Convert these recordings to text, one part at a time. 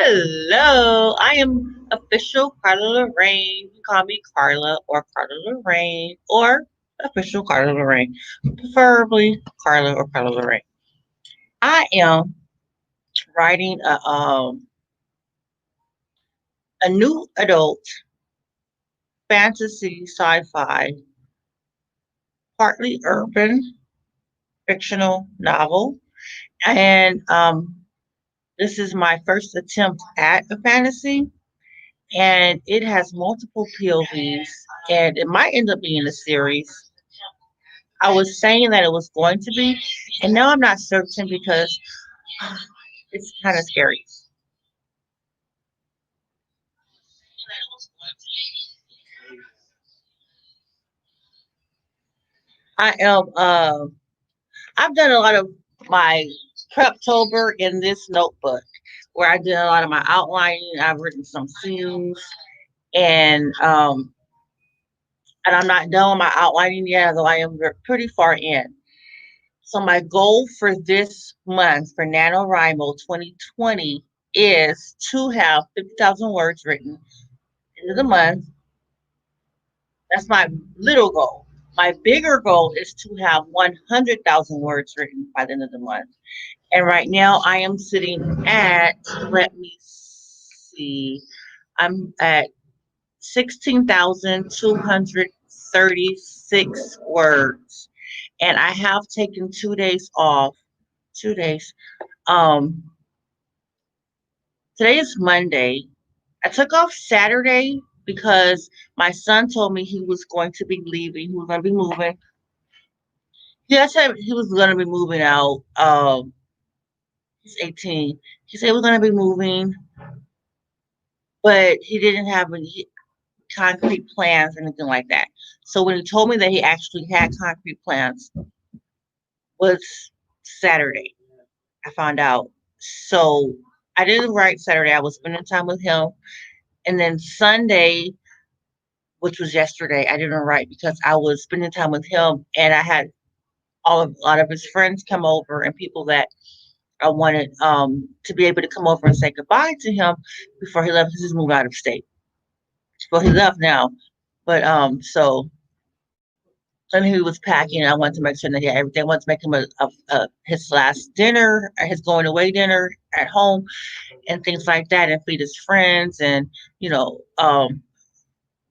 Hello, I am official Carla Lorraine. You can call me Carla or Carla Lorraine or official Carla Lorraine, preferably Carla or Carla Lorraine. I am writing a new adult fantasy sci-fi, partly urban fictional novel, and this is my first attempt at a fantasy, and it has multiple POVs, and it might end up being a series. I was saying that it was going to be, and now I'm not certain because it's kind of scary. I am. I've done a lot of my preptober in this notebook, where I did a lot of my outlining. I've written some scenes, and I'm not done with my outlining yet, although I am pretty far in. So my goal for this month for NaNoWriMo 2020 is to have 50,000 words written into the month. That's my little goal. My bigger goal is to have 100,000 words written by the end of the month. And right now I am sitting at, let me see, I'm at 16,236 words. And I have taken 2 days off. 2 days. Um, Today is Monday. I took off Saturday because my son told me he was going to be leaving. He was going to be moving. Yeah, I said he was going to be moving out. He's 18. He said he was going to be moving, but he didn't have any concrete plans or anything like that. So when he told me that he actually had concrete plans was Saturday. I found out. So I didn't write Saturday. I was spending time with him. And then Sunday, which was yesterday, I didn't write because I was spending time with him, and I had a lot of his friends come over and people that I wanted to be able to come over and say goodbye to him before he left because he's moved out of state. Well, he left now, but when he was packing, I wanted to make sure that he had everything. I wanted to make him his last dinner, his going away dinner at home, and things like that, and feed his friends, and you know,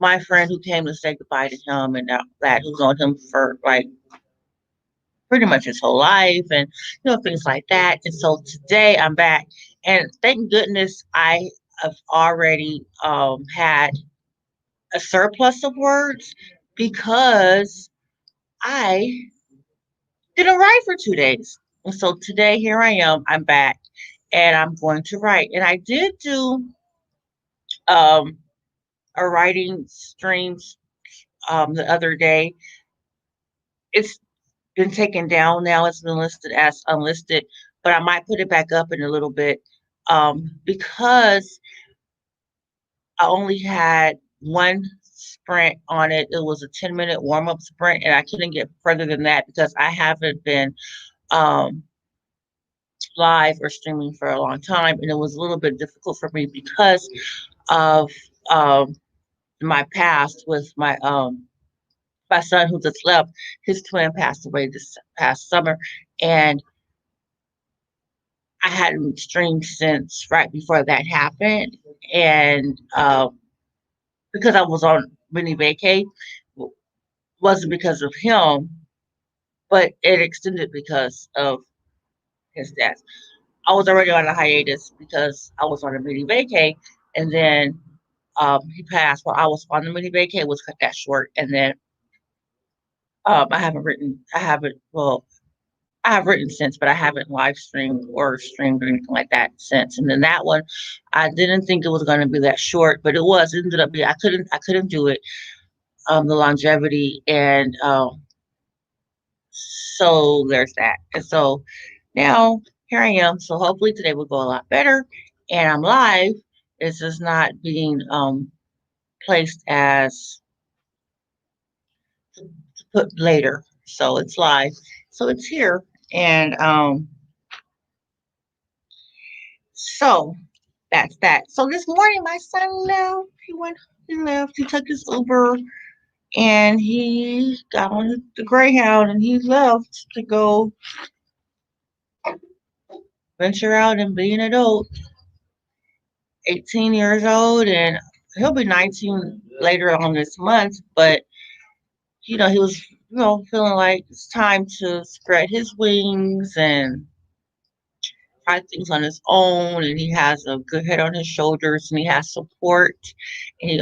my friend who came to say goodbye to him, and that who's known him for like pretty much his whole life, and things like that. And so today I'm back, and thank goodness I have already had a surplus of words because I didn't write for 2 days. And so today here I am, I'm back, and I'm going to write. And I did do um, a writing streams the other day. It's been taken down now. It's been listed as unlisted, but I might put it back up in a little bit because I only had one sprint on it. It was a 10-minute warm up sprint, and I couldn't get further than that because I haven't been um, live or streaming for a long time, and it was a little bit difficult for me because of um, my past with my son who just left. His twin passed away this past summer, and I hadn't streamed since right before that happened, and because I was on mini vacay, wasn't because of him, but it extended because of his death. I was already on a hiatus because I was on a mini vacay, and then he passed while I was on the mini vacay. Was cut that short, and then I haven't written. I haven't. Well, I have written since, but I haven't live streamed or streamed or anything like that since. And then that one, I didn't think it was going to be that short, but it was. It ended up being. I couldn't do it. The longevity, and so there's that. And so now here I am. So hopefully today will go a lot better, and I'm live. It's just not being placed as to put later. So it's live. So it's here, and so. that's that. So this morning, my son left. He left. He took his Uber and he got on the Greyhound and he left to go venture out and be an adult. 18 years old, and he'll be 19 later on this month. But he was feeling like it's time to spread his wings and try things on his own, and he has a good head on his shoulders, and he has support, and he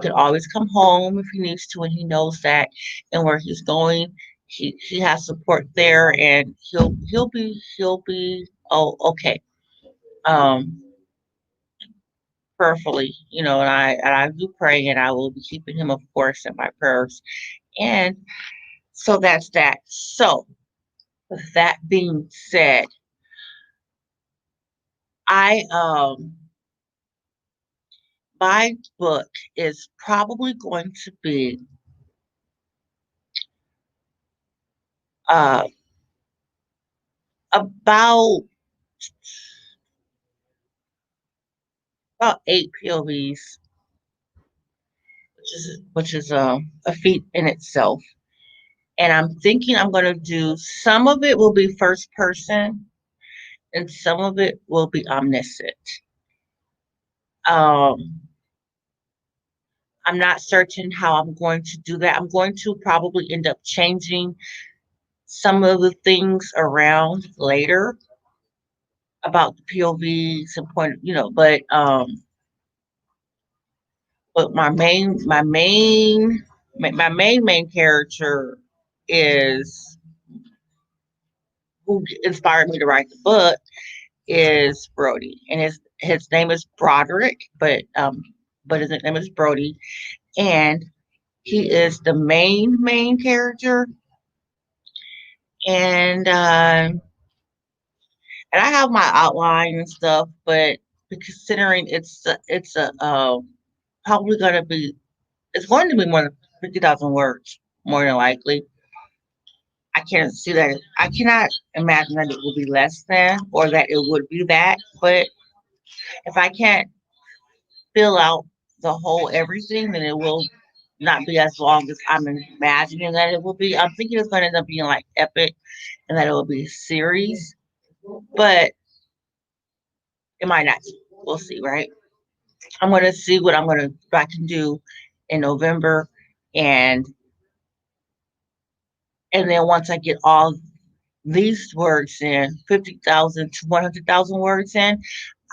can always come home if he needs to, and he knows that, and where he's going, he has support there, and he'll be okay, um prayerfully, and I do pray, and I will be keeping him, of course, in my prayers, and so that's that. So with that being said, I my book is probably going to be uh, about eight POVs, which is a feat in itself. And I'm thinking I'm going to do some of it will be first person, and some of it will be omniscient. Um, I'm not certain how I'm going to do that. I'm going to probably end up changing some of the things around later about the POVs and but my main character is who inspired me to write the book is Brody, and his name is Broderick, but his name is Brody, and he is the main character, and I have my outline and stuff, but considering probably gonna be it's going to be more than 50,000 words, more than likely. I can't see that. I cannot imagine that it will be less than, or that it would be that. But if I can't fill out the whole everything, then it will not be as long as I'm imagining that it will be. I'm thinking it's going to end up being like epic, and that it will be a series, but it might not. We'll see, right? I'm going to see what I can do in November, and then once I get all these words in, 50,000 to 100,000 words in,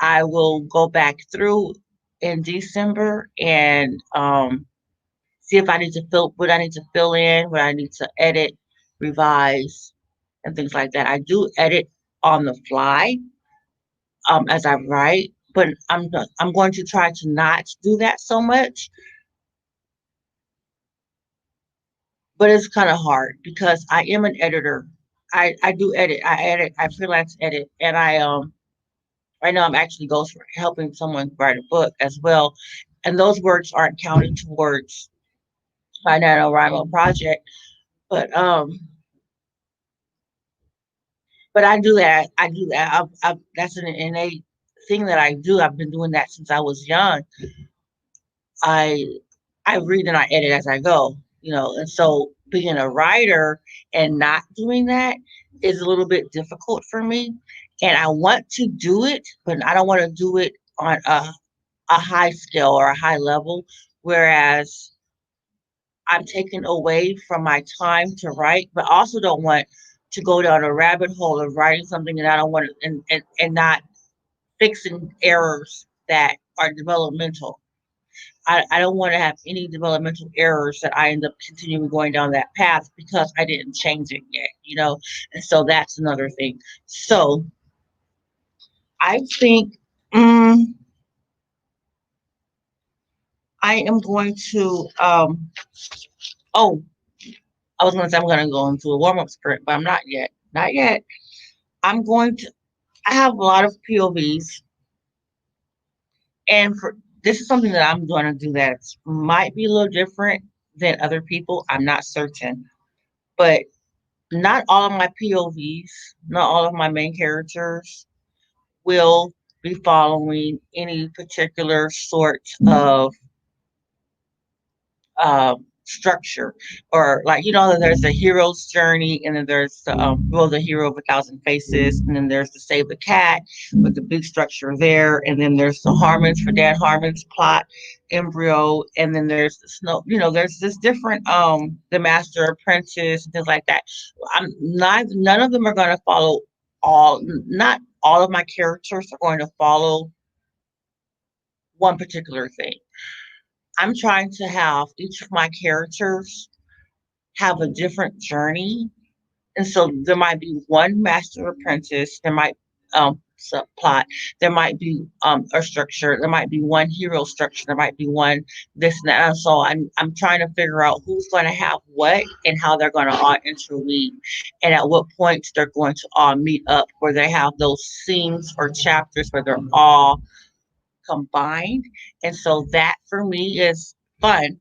I will go back through in December and see if I need to fill what I need to fill in, what I need to edit, revise, and things like that. I do edit on the fly as I write, but I'm going to try to not do that so much. But it's kind of hard because I am an editor. I do edit. I freelance edit, and right now I'm actually ghost helping someone write a book as well, and those words aren't counted towards my NaNoWriMo project. But I do that. I do that. That's an innate thing that I do. I've been doing that since I was young. I I read and I edit as I go, and so being a writer and not doing that is a little bit difficult for me. And I want to do it, but I don't want to do it on a high scale or a high level. Whereas I'm taking away from my time to write, but also don't want to go down a rabbit hole of writing something that I don't want to, and not fixing errors that are developmental. I don't want to have any developmental errors that I end up continuing going down that path because I didn't change it yet. And so that's another thing. So I think mm, I am going to, oh, I was going to say I'm going to go into a warm up script, but I'm not yet. Not yet. I'm going to, I have a lot of POVs, and this is something that I'm going to do that might be a little different than other people. I'm not certain, but not all of my POVs, not all of my main characters will be following any particular sort of structure, or like, there's the hero's journey, and then there's the the hero of a thousand faces, and then there's the save the cat with the big structure there, and then there's the Harmon's for Dan Harmon's plot embryo, and then there's the snow, there's this different the master apprentice and things like that. I'm not None of them are going to follow all not all of my characters are going to follow one particular thing. I'm trying to have each of my characters have a different journey. And so there might be one master apprentice, there might subplot, there might be a structure, there might be one hero structure, there might be one this and that. And so I'm trying to figure out who's going to have what and how they're going to all interweave, and at what points they're going to all meet up, where they have those scenes or chapters where they're all combined. And so that for me is fun.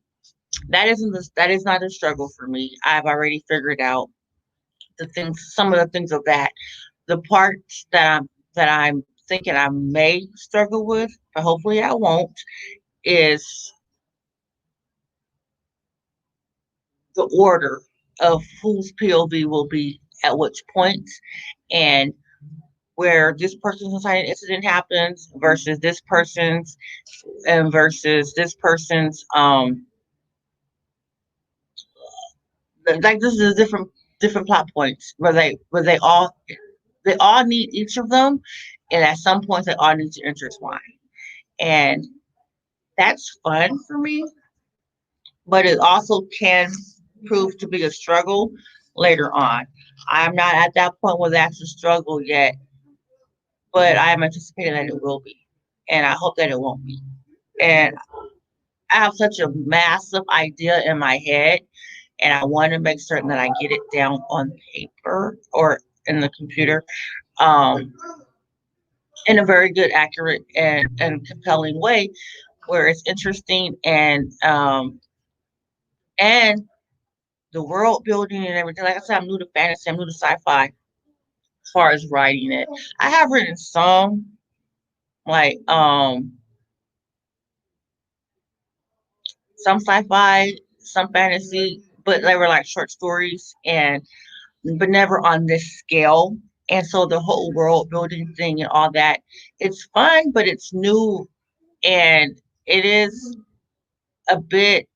That is not a struggle for me. I've already figured out some of the things of that. The parts that I'm thinking I may struggle with, but hopefully I won't, is the order of whose POV will be at which point, and where this person's inciting incident happens versus this person's, and versus this person's like, this is a different plot points where they all need each of them, and at some points they all need to intertwine, and that's fun for me. But it also can prove to be a struggle later on. I'm not at that point where that's a struggle yet, but I am anticipating that it will be, and I hope that it won't be. And I have such a massive idea in my head, and I want to make certain that I get it down on paper or in the computer, um, in a very good, accurate, and compelling way, where it's interesting, and the world building and everything. Like I said, I'm new to fantasy, I'm new to sci-fi as far as writing it. I have written like some sci-fi, some fantasy, but they were like short stories, and but never on this scale. And so the whole world building thing and all that, it's fun, but it's new, and it is a bit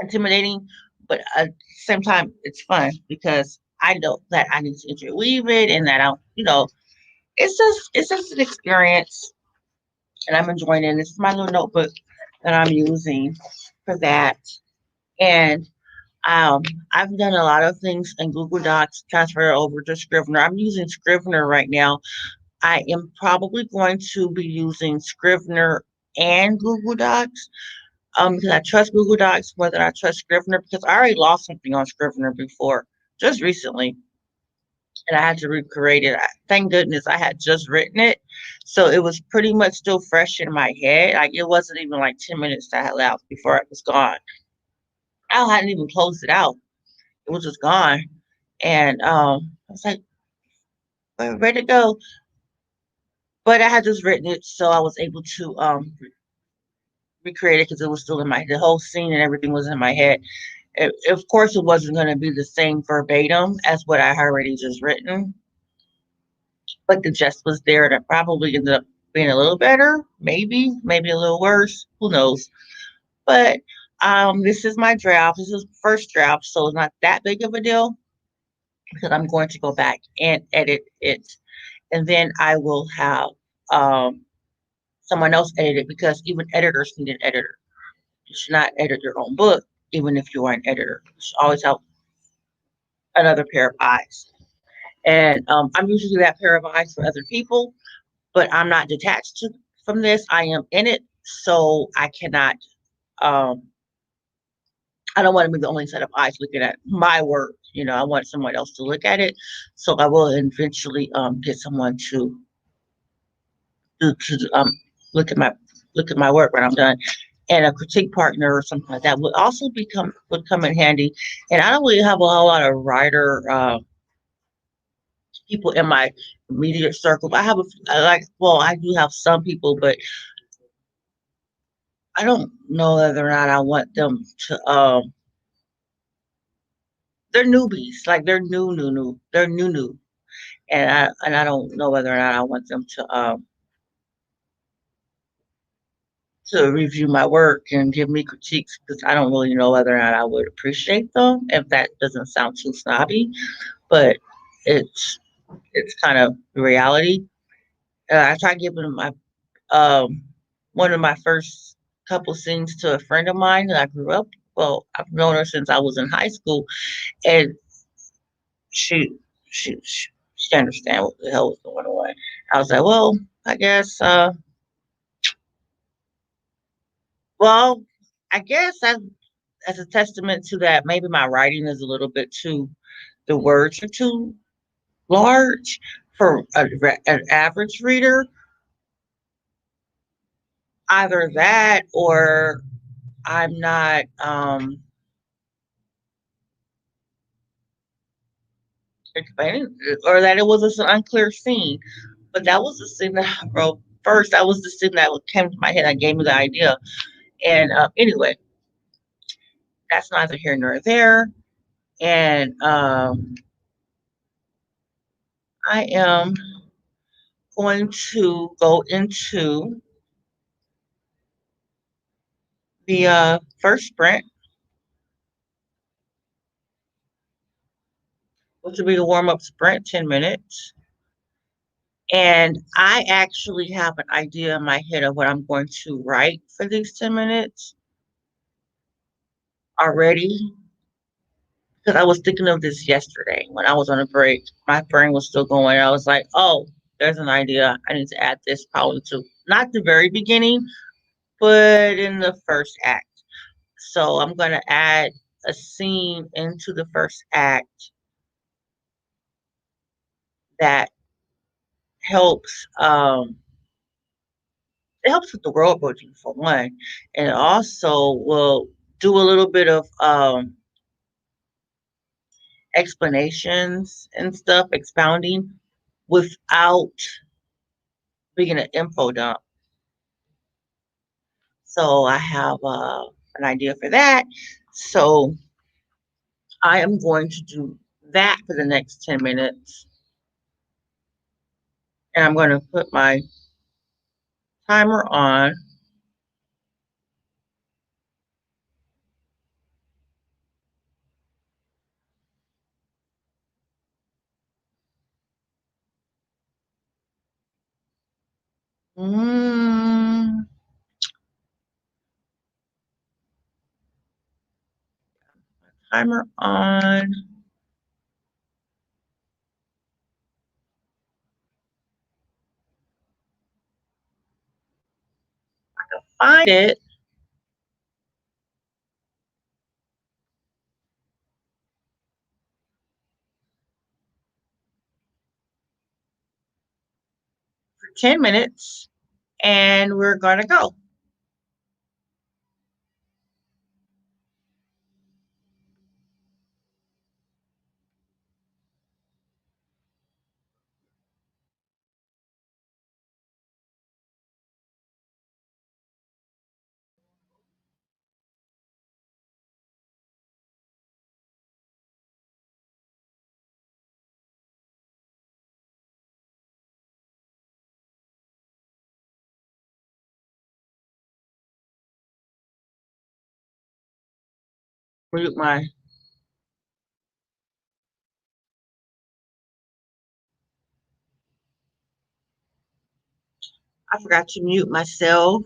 intimidating, but at the same time, it's fun because I know that I need to interweave it, and that it's just an experience, and I'm enjoying it. This is my little notebook that I'm using for that, and um, I've done a lot of things in Google Docs, transfer over to Scrivener. I'm using Scrivener right now. I am probably going to be using Scrivener and Google Docs, because I trust Google Docs more than I trust Scrivener, because I already lost something on Scrivener before, just recently, and I had to recreate it. Thank goodness I had just written it, so it was pretty much still fresh in my head. Like, it wasn't even like 10 minutes that had left before it was gone. I hadn't even closed it out; it was just gone, and I was like, "We're ready to go." But I had just written it, so I was able to recreate it because it was still in the whole scene and everything was in my head. Of course, it wasn't going to be the same verbatim as what I had already just written, but the gist was there, and it probably ended up being a little better, maybe a little worse, who knows. But this is my draft. This is first draft, so it's not that big of a deal, because I'm going to go back and edit it, and then I will have um, someone else edit it, because even editors need an editor. You should not edit your own book, even if you are an editor. You should always have another pair of eyes. And I'm usually that pair of eyes for other people, but I'm not from this. I am in it, so I cannot. Um, I don't want to be the only set of eyes looking at my work. I want someone else to look at it. So I will eventually get someone to look at my work when I'm done, and a critique partner or something like that would come in handy. And I don't really have a whole lot of writer people immediate circle. I have I like, well, I do have some people, but I don't know whether or not I want them to, they're newbies, like they're new, they're new. And I don't know whether or not I want them to review my work and give me critiques because I don't really know whether or not I would appreciate them if that doesn't sound too snobby, but it's it's kind of the reality. I tried giving my um one of my first couple scenes to a friend of mine that I grew up. Well, I've known her since I was in high school, and she she understand what the hell was going on. I was like, well, I guess well, I guess as a testament to that, maybe my writing is a little bit too, the words are too large for an average reader. Either that or I'm not explaining, or that it was an unclear scene. But that was the scene that I wrote first. That was the scene that came to my head. I gave me the idea. And anyway, that's neither here nor there. And I am going to go into the first sprint, which will be the warm up sprint, 10 minutes. And I actually have an idea in my head of what I'm going to write for these 10 minutes already. Because I was thinking of this yesterday when I was on a break. My brain was still going. I was like, oh, there's an idea. I need to add this probably to not the very beginning, but in the first act. So I'm going to add a scene into the first act that helps it helps with the world building for one, and it also will do a little bit of explanations and stuff, expounding without being an info dump. So I have an idea for that. So I am going to do that for the next 10 minutes. And I'm going to put my timer on. Mm, timer on. Find it. For 10 minutes and we're going to go. Mute my, I forgot to mute myself.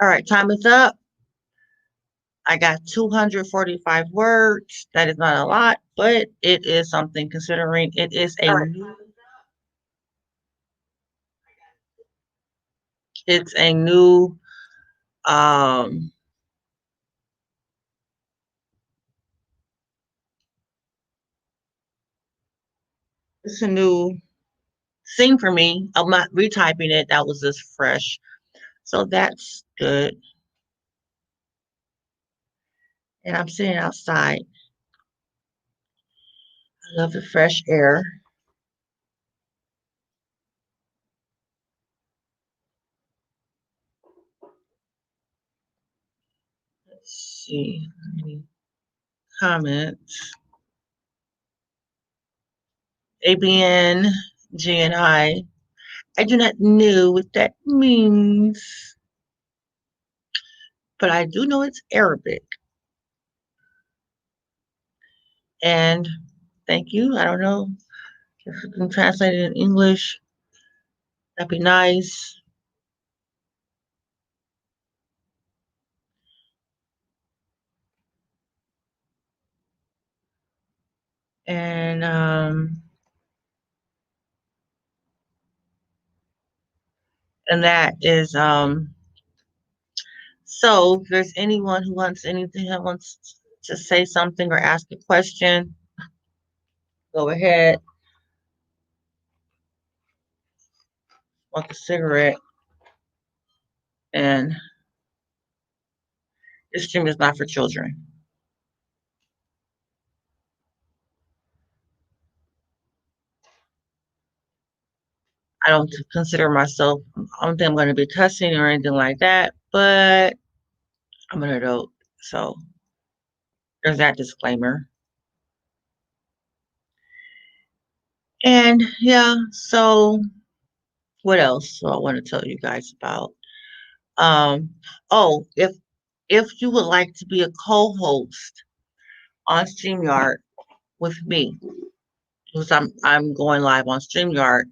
All right, time is up. I got 245 words. That is not a lot, but it is something considering it is it's a new um it's a new thing for me. I'm not retyping it. That was just fresh. So that's good. And I'm sitting outside. I love the fresh air. Let's see. Any comments? ABN, GNI. I do not know what that means, but I do know it's Arabic. And thank you. I don't know if you can translate it in English. That'd be nice. And and that is so if there's anyone who wants anything that wants to say something or ask a question, go ahead. Smoke a cigarette. And this stream is not for children. I don't consider myself, I don't think I'm going to be cussing or anything like that, but I'm an adult. So there's that disclaimer. And yeah, so what else do I want to tell you guys about? Um, oh, if you would like to be a co-host on StreamYard with me, because I'm going live on StreamYard,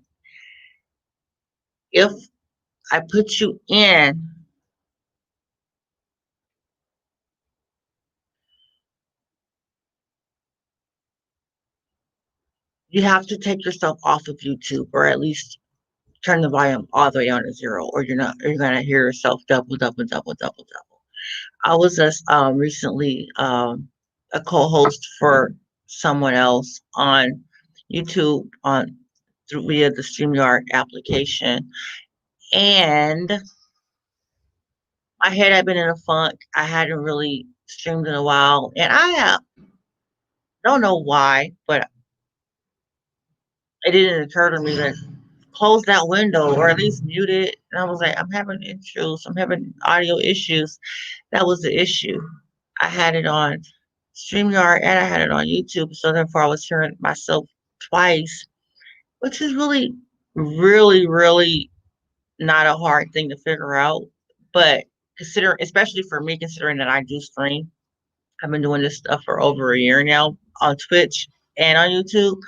if I put you in, you have to take yourself off of YouTube or at least turn the volume all the way down to zero, or you're gonna hear yourself double, double, double, double, double. I was just recently a co-host for someone else on YouTube on through via the StreamYard application, and my head had been in a funk. I hadn't really streamed in a while, and don't know why, but it didn't occur to me to close that window or at least mute it. And I was like, I'm having issues. I'm having audio issues. That was the issue. I had it on StreamYard and I had it on YouTube. So therefore I was hearing myself twice, which is really, really, really not a hard thing to figure out. But consider, especially for me, considering that I do stream, I've been doing this stuff for over a year now on Twitch and on YouTube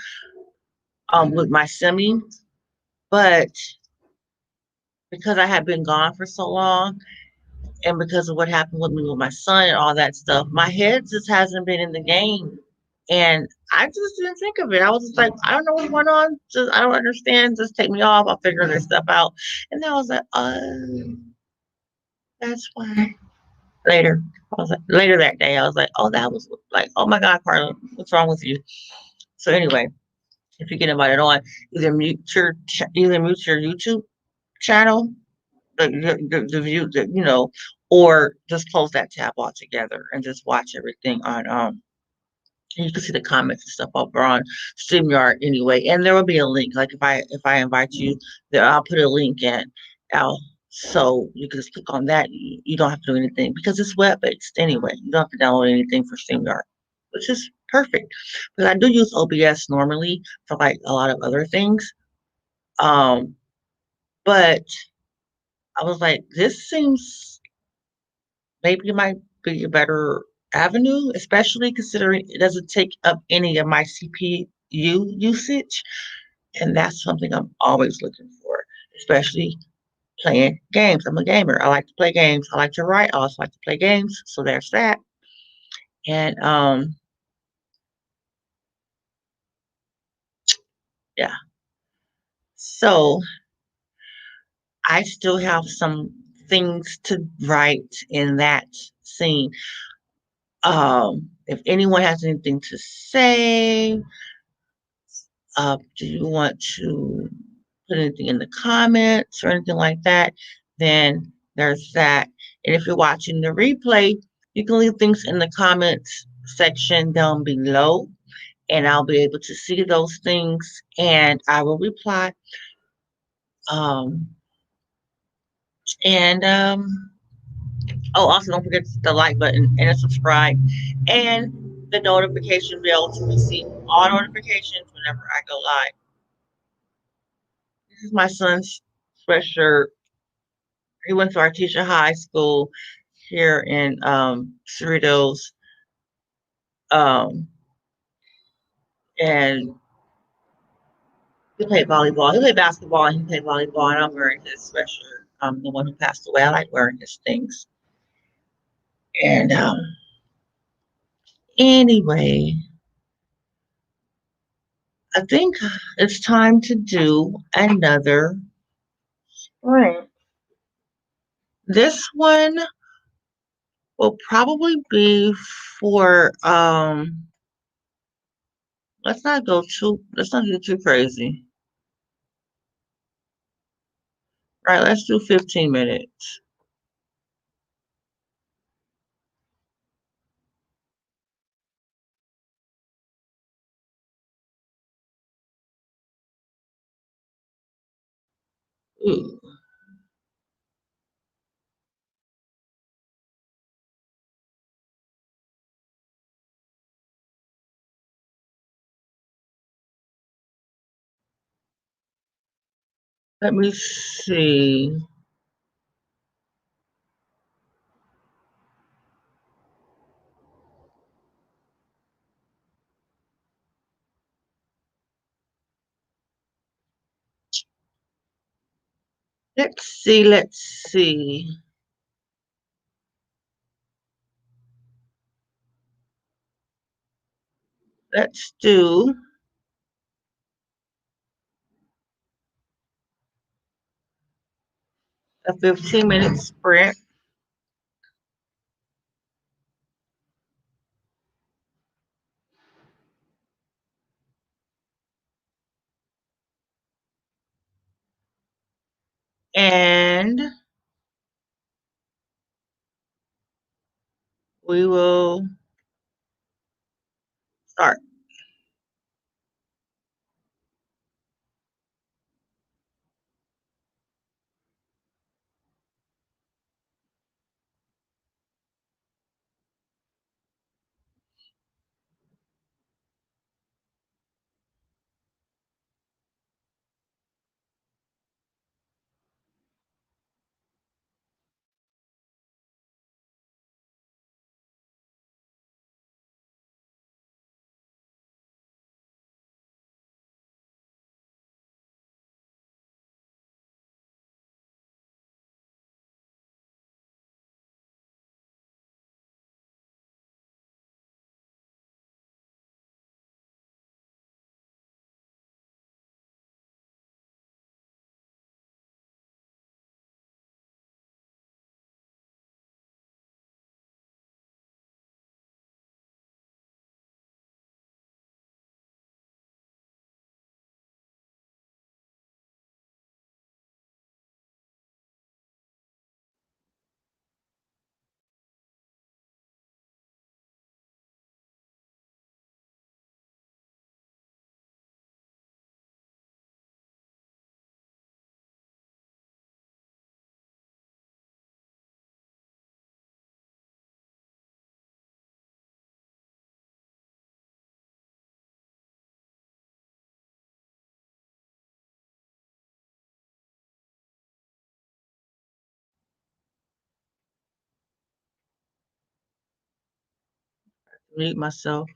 with my semi. But because I had been gone for so long, and because of what happened with me with my son and all that stuff, my head just hasn't been in the game. And I just didn't think of it. I was just like, I don't know what's going on. Just I don't understand. Just take me off. I'll figure this stuff out. And then I was like, that's why. Later, I was like, later that day, I was like, oh, that was like, oh my God, Carla, what's wrong with you? So anyway, if you get invited on, either mute your YouTube channel, the view, or just close that tab altogether and just watch everything on and you can see the comments and stuff over on StreamYard anyway. And there will be a link. Like if I invite you, there I'll put a link in. I'll so you can just click on that. You don't have to do anything because it's web based anyway. You don't have to download anything for StreamYard, which is perfect. Because I do use OBS normally for like a lot of other things. Um, but I was like, this seems maybe it might be a better avenue, especially considering it doesn't take up any of my CPU usage. And that's something I'm always looking for, especially playing games. I'm a gamer. I like to play games. I like to write. I also like to play games. So there's that. And yeah. So I still have some things to write in that scene. If anyone has anything to say, do you want to put anything in the comments or anything like that? Then there's that. And if you're watching the replay, you can leave things in the comments section down below, and I'll be able to see those things and I will reply. Um, and Oh, also don't forget the like button and the subscribe and the notification bell to receive all notifications whenever I go live. This is my son's sweatshirt. He went to Artesia High School here in Cerritos. Um, and he played volleyball. He played basketball and he played volleyball. And I'm wearing his sweatshirt. I'm the one who passed away. I like wearing his things. And anyway, I think it's time to do another sprint. This one will probably be for let's not get too crazy. Right, let's do 15 minutes. Ooh, let me see. Let's see. Let's do a 15-minute sprint. And we will start. Mute myself.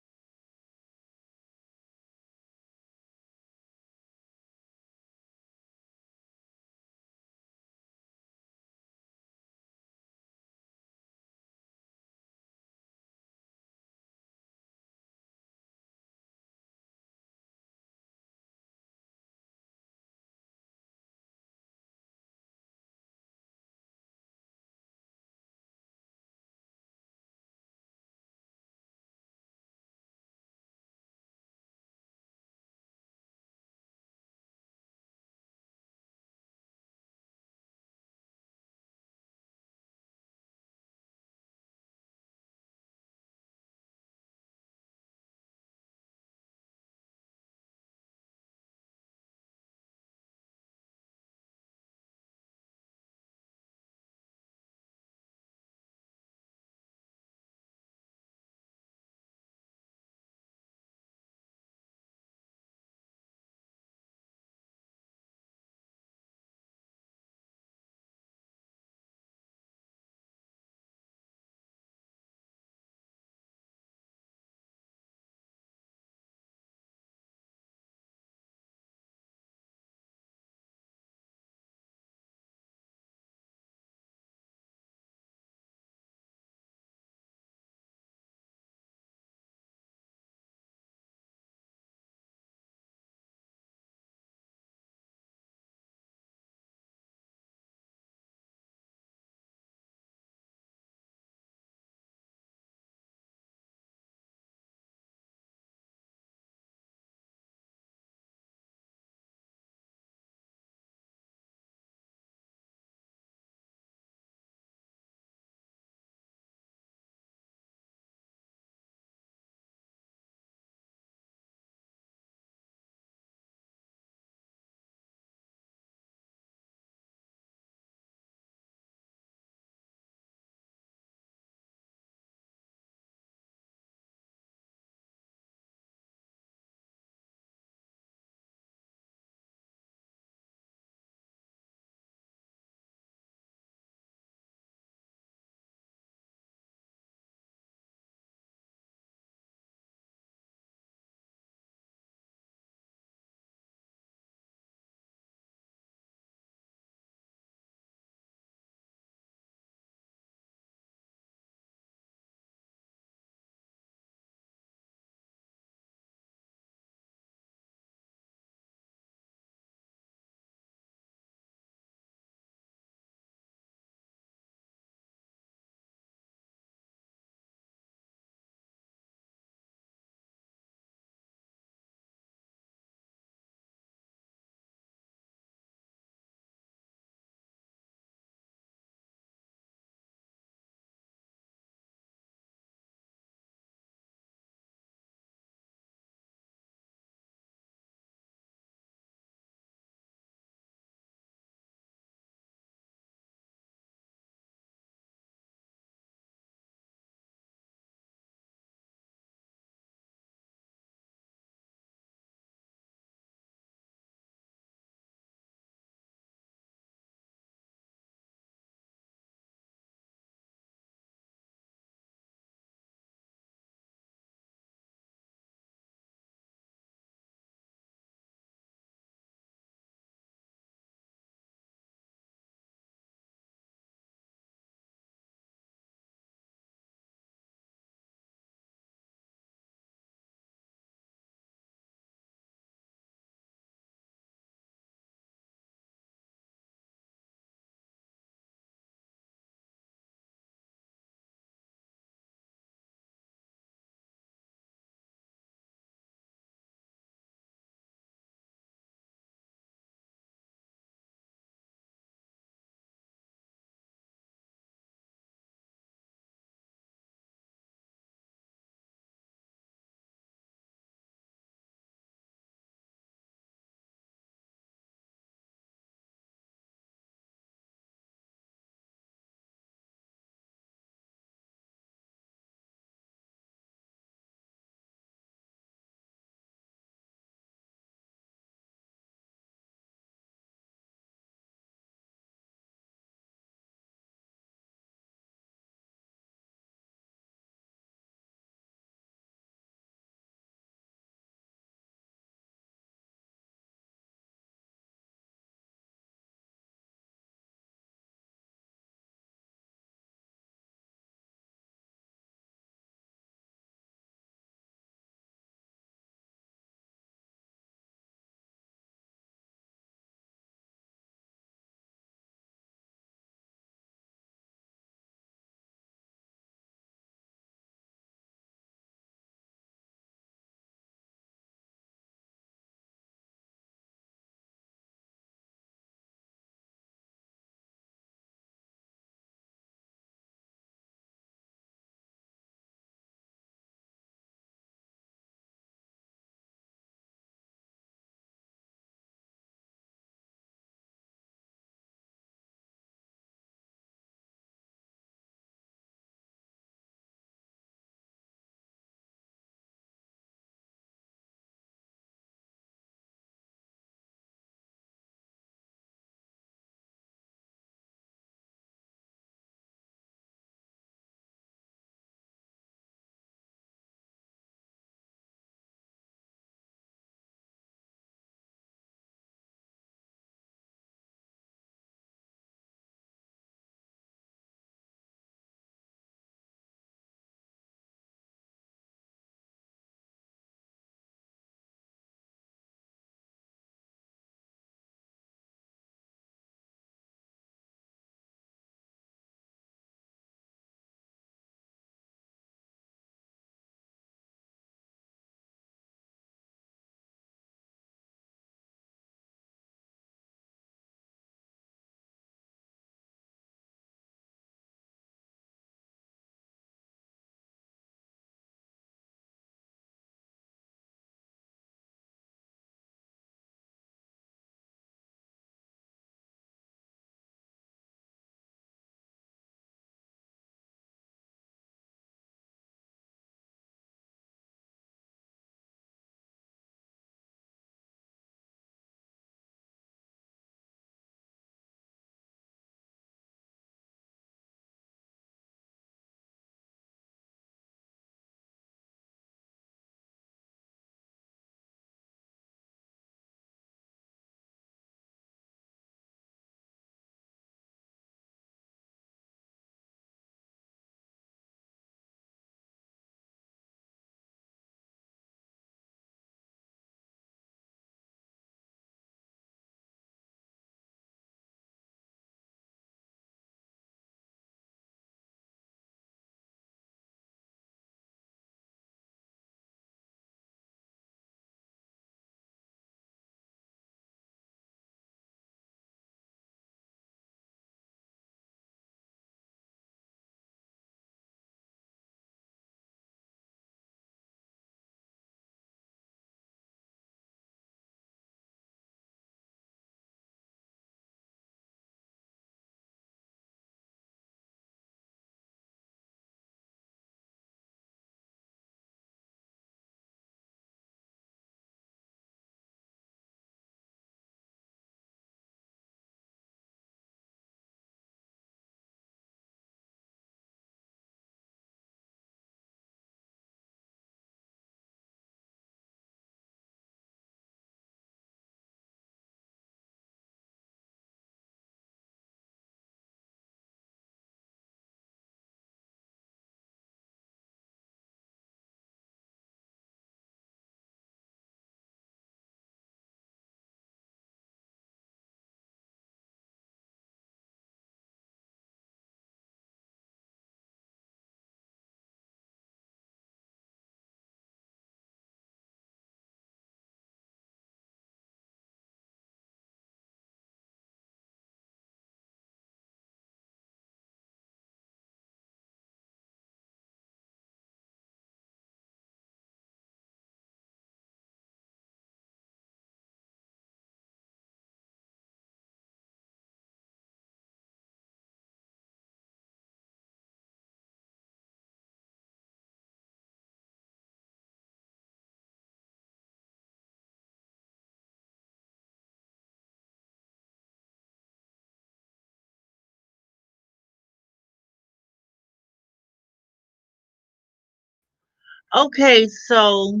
Okay, so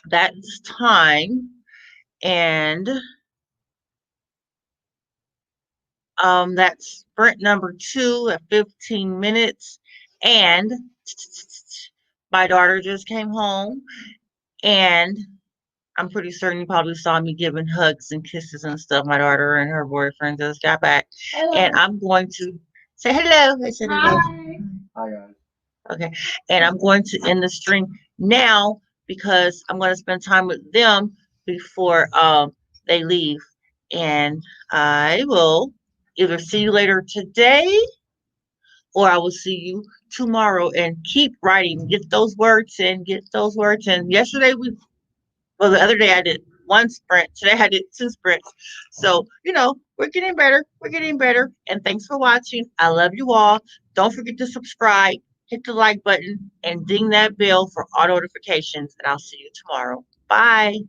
that's time. And that's sprint number 2 at 15 minutes. And my daughter just came home, and I'm pretty certain you probably saw me giving hugs and kisses and stuff. My daughter and her boyfriend just got back. Hello. And I'm going to say hello. I said hello. Hi. Hi, guys. Okay. And I'm going to end the stream now because I'm going to spend time with them before they leave. And I will either see you later today or I will see you tomorrow, and keep writing. Get those words in, get those words in. Yesterday the other day I did one sprint. Today I did 2 sprints. So, we're getting better. We're getting better. And thanks for watching. I love you all. Don't forget to subscribe, hit the like button, and ding that bell for auto notifications. And I'll see you tomorrow. Bye.